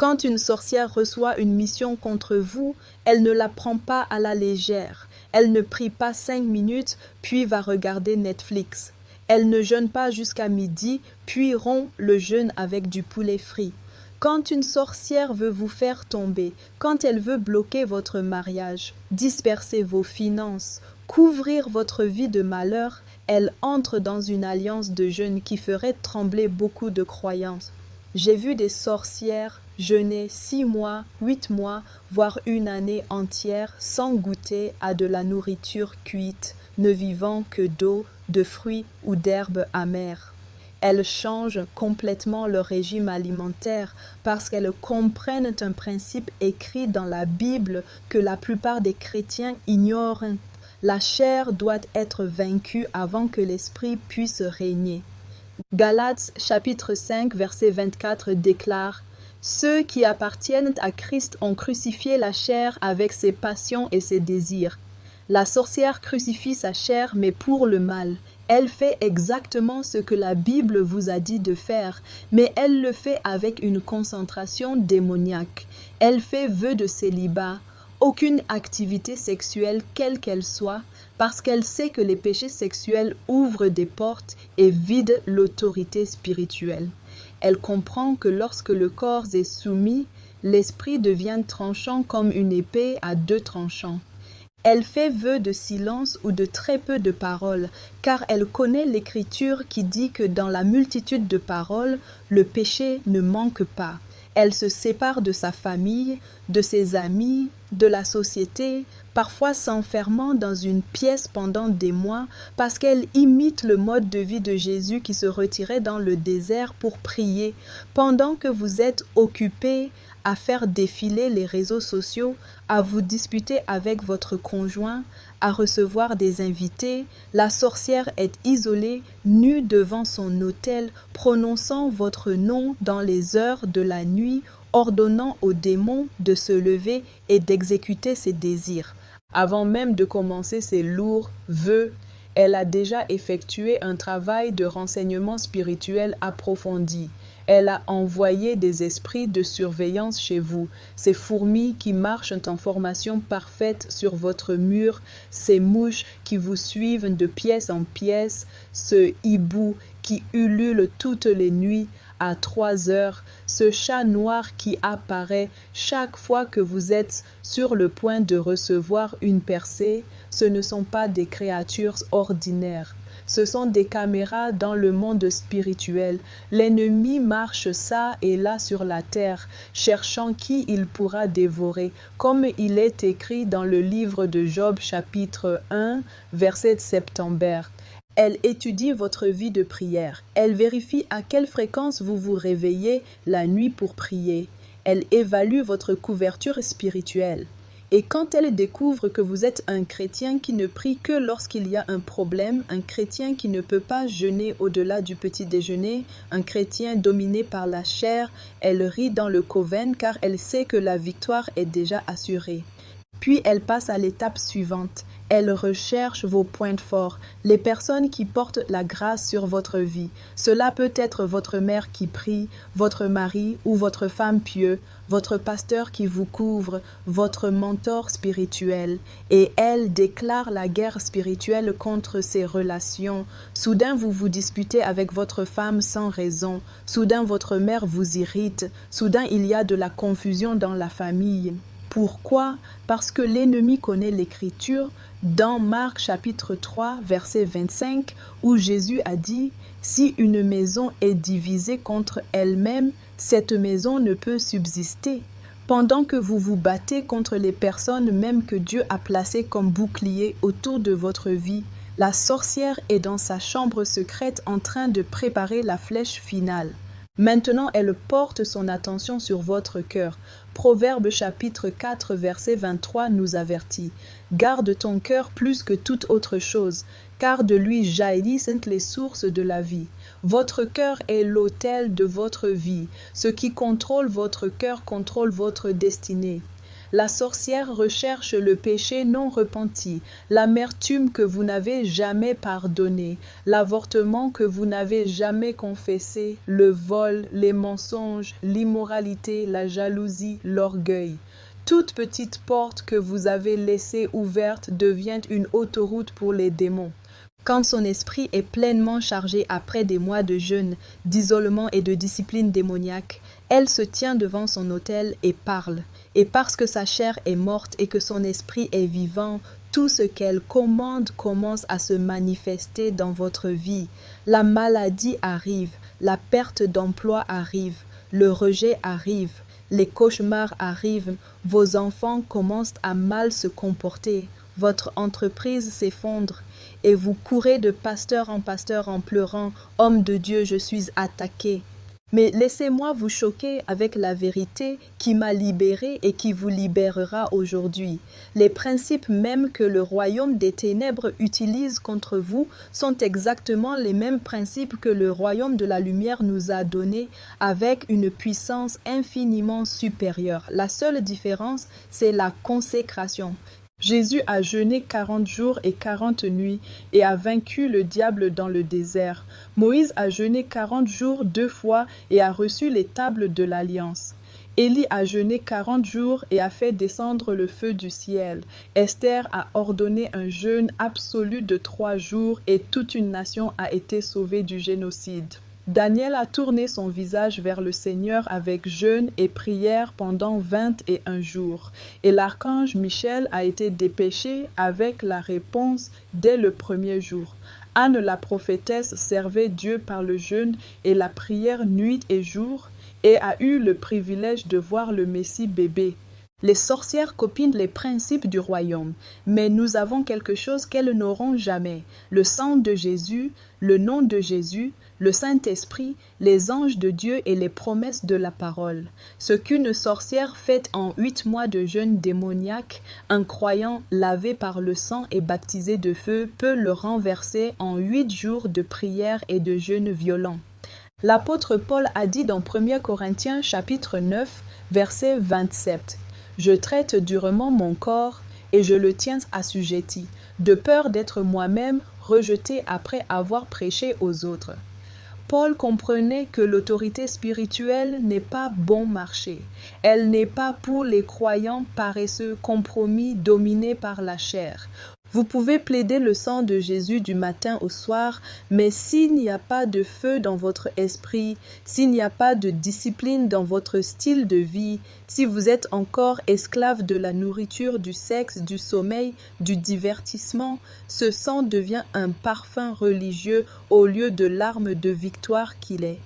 Quand une sorcière reçoit une mission contre vous, elle ne la prend pas à la légère. Elle ne prie pas 5 minutes, puis va regarder Netflix. Elle ne jeûne pas jusqu'à midi, puis rompt le jeûne avec du poulet frit. Quand une sorcière veut vous faire tomber, quand elle veut bloquer votre mariage, disperser vos finances, couvrir votre vie de malheur, elle entre dans une alliance de jeûne qui ferait trembler beaucoup de croyances. J'ai vu des sorcières jeûner 6 mois, 8 mois, voire une année entière sans goûter à de la nourriture cuite, ne vivant que d'eau, de fruits ou d'herbes amères. Elles changent complètement leur régime alimentaire parce qu'elles comprennent un principe écrit dans la Bible que la plupart des chrétiens ignorent. La chair doit être vaincue avant que l'esprit puisse régner. Galates chapitre 5 verset 24 déclare « Ceux qui appartiennent à Christ ont crucifié la chair avec ses passions et ses désirs. » La sorcière crucifie sa chair mais pour le mal. Elle fait exactement ce que la Bible vous a dit de faire, mais elle le fait avec une concentration démoniaque. Elle fait vœu de célibat, aucune activité sexuelle quelle qu'elle soit, parce qu'elle sait que les péchés sexuels ouvrent des portes et vident l'autorité spirituelle. Elle comprend que lorsque le corps est soumis, l'esprit devient tranchant comme une épée à 2 tranchants. Elle fait vœu de silence ou de très peu de paroles, car elle connaît l'Écriture qui dit que dans la multitude de paroles, le péché ne manque pas. Elle se sépare de sa famille, de ses amis, de la société, parfois s'enfermant dans une pièce pendant des mois parce qu'elle imite le mode de vie de Jésus qui se retirait dans le désert pour prier. Pendant que vous êtes occupés à faire défiler les réseaux sociaux, à vous disputer avec votre conjoint, à recevoir des invités, la sorcière est isolée, nue devant son autel, prononçant votre nom dans les heures de la nuit, ordonnant aux démons de se lever et d'exécuter ses désirs. Avant même de commencer ses lourds vœux, elle a déjà effectué un travail de renseignement spirituel approfondi. Elle a envoyé des esprits de surveillance chez vous, ces fourmis qui marchent en formation parfaite sur votre mur, ces mouches qui vous suivent de pièce en pièce, ce hibou qui ulule toutes les nuits à 3 heures, ce chat noir qui apparaît chaque fois que vous êtes sur le point de recevoir une percée, ce ne sont pas des créatures ordinaires. Ce sont des caméras dans le monde spirituel. L'ennemi marche çà et là sur la terre, cherchant qui il pourra dévorer, comme il est écrit dans le livre de Job chapitre 1, verset 70. Elle étudie votre vie de prière. Elle vérifie à quelle fréquence vous vous réveillez la nuit pour prier. Elle évalue votre couverture spirituelle. Et quand elle découvre que vous êtes un chrétien qui ne prie que lorsqu'il y a un problème, un chrétien qui ne peut pas jeûner au-delà du petit déjeuner, un chrétien dominé par la chair, elle rit dans le coven car elle sait que la victoire est déjà assurée. Puis elle passe à l'étape suivante. Elle recherche vos points forts, les personnes qui portent la grâce sur votre vie. Cela peut être votre mère qui prie, votre mari ou votre femme pieux, votre pasteur qui vous couvre, votre mentor spirituel. Et elle déclare la guerre spirituelle contre ces relations. Soudain, vous vous disputez avec votre femme sans raison. Soudain, votre mère vous irrite. Soudain, il y a de la confusion dans la famille. Pourquoi? Parce que l'ennemi connaît l'Écriture dans Marc chapitre 3 verset 25 où Jésus a dit « Si une maison est divisée contre elle-même, cette maison ne peut subsister. » Pendant que vous vous battez contre les personnes même que Dieu a placées comme boucliers autour de votre vie, la sorcière est dans sa chambre secrète en train de préparer la flèche finale. Maintenant, elle porte son attention sur votre cœur. Proverbe chapitre 4 verset 23 nous avertit « Garde ton cœur plus que toute autre chose, car de lui jaillissent les sources de la vie. Votre cœur est l'autel de votre vie. Ce qui contrôle votre cœur contrôle votre destinée. » La sorcière recherche le péché non repenti, l'amertume que vous n'avez jamais pardonné, l'avortement que vous n'avez jamais confessé, le vol, les mensonges, l'immoralité, la jalousie, l'orgueil. Toute petite porte que vous avez laissée ouverte devient une autoroute pour les démons. Quand son esprit est pleinement chargé après des mois de jeûne, d'isolement et de discipline démoniaque, elle se tient devant son autel et parle. Et parce que sa chair est morte et que son esprit est vivant, tout ce qu'elle commande commence à se manifester dans votre vie. La maladie arrive, la perte d'emploi arrive, le rejet arrive, les cauchemars arrivent, vos enfants commencent à mal se comporter, votre entreprise s'effondre et vous courez de pasteur en pleurant « Homme de Dieu, je suis attaqué ». Mais laissez-moi vous choquer avec la vérité qui m'a libéré et qui vous libérera aujourd'hui. Les principes mêmes que le royaume des ténèbres utilise contre vous sont exactement les mêmes principes que le royaume de la lumière nous a donnés avec une puissance infiniment supérieure. La seule différence, c'est la consécration. Jésus a jeûné 40 jours et 40 nuits et a vaincu le diable dans le désert. Moïse a jeûné 40 jours 2 fois et a reçu les tables de l'Alliance. Élie a jeûné 40 jours et a fait descendre le feu du ciel. Esther a ordonné un jeûne absolu de 3 jours et toute une nation a été sauvée du génocide. Daniel a tourné son visage vers le Seigneur avec jeûne et prière pendant 21 jours. Et l'archange Michel a été dépêché avec la réponse dès le premier jour. Anne la prophétesse servait Dieu par le jeûne et la prière nuit et jour et a eu le privilège de voir le Messie bébé. Les sorcières copient les principes du royaume, mais nous avons quelque chose qu'elles n'auront jamais. Le sang de Jésus, le nom de Jésus, le Saint-Esprit, les anges de Dieu et les promesses de la parole. Ce qu'une sorcière fait en 8 mois de jeûne démoniaque, un croyant lavé par le sang et baptisé de feu peut le renverser en 8 jours de prière et de jeûne violent. L'apôtre Paul a dit dans 1 Corinthiens chapitre 9, verset 27. Je traite durement mon corps et je le tiens assujetti, de peur d'être moi-même rejeté après avoir prêché aux autres. Paul comprenait que l'autorité spirituelle n'est pas bon marché. Elle n'est pas pour les croyants paresseux, compromis, dominés par la chair. Vous pouvez plaider le sang de Jésus du matin au soir, mais s'il n'y a pas de feu dans votre esprit, s'il n'y a pas de discipline dans votre style de vie, si vous êtes encore esclave de la nourriture, du sexe, du sommeil, du divertissement, ce sang devient un parfum religieux au lieu de l'arme de victoire qu'il est.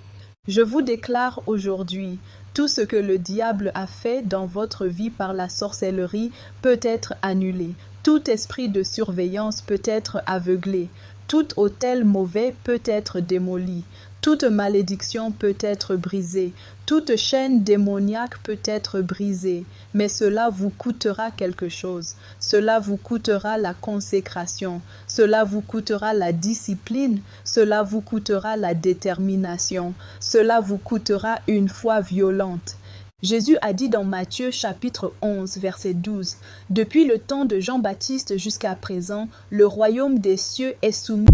Je vous déclare aujourd'hui, tout ce que le diable a fait dans votre vie par la sorcellerie peut être annulé. Tout esprit de surveillance peut être aveuglé. Tout autel mauvais peut être démoli. Toute malédiction peut être brisée. Toute chaîne démoniaque peut être brisée. Mais cela vous coûtera quelque chose. Cela vous coûtera la consécration. Cela vous coûtera la discipline. Cela vous coûtera la détermination. Cela vous coûtera une foi violente. Jésus a dit dans Matthieu chapitre 11, verset 12, « Depuis le temps de Jean-Baptiste jusqu'à présent, le royaume des cieux est soumis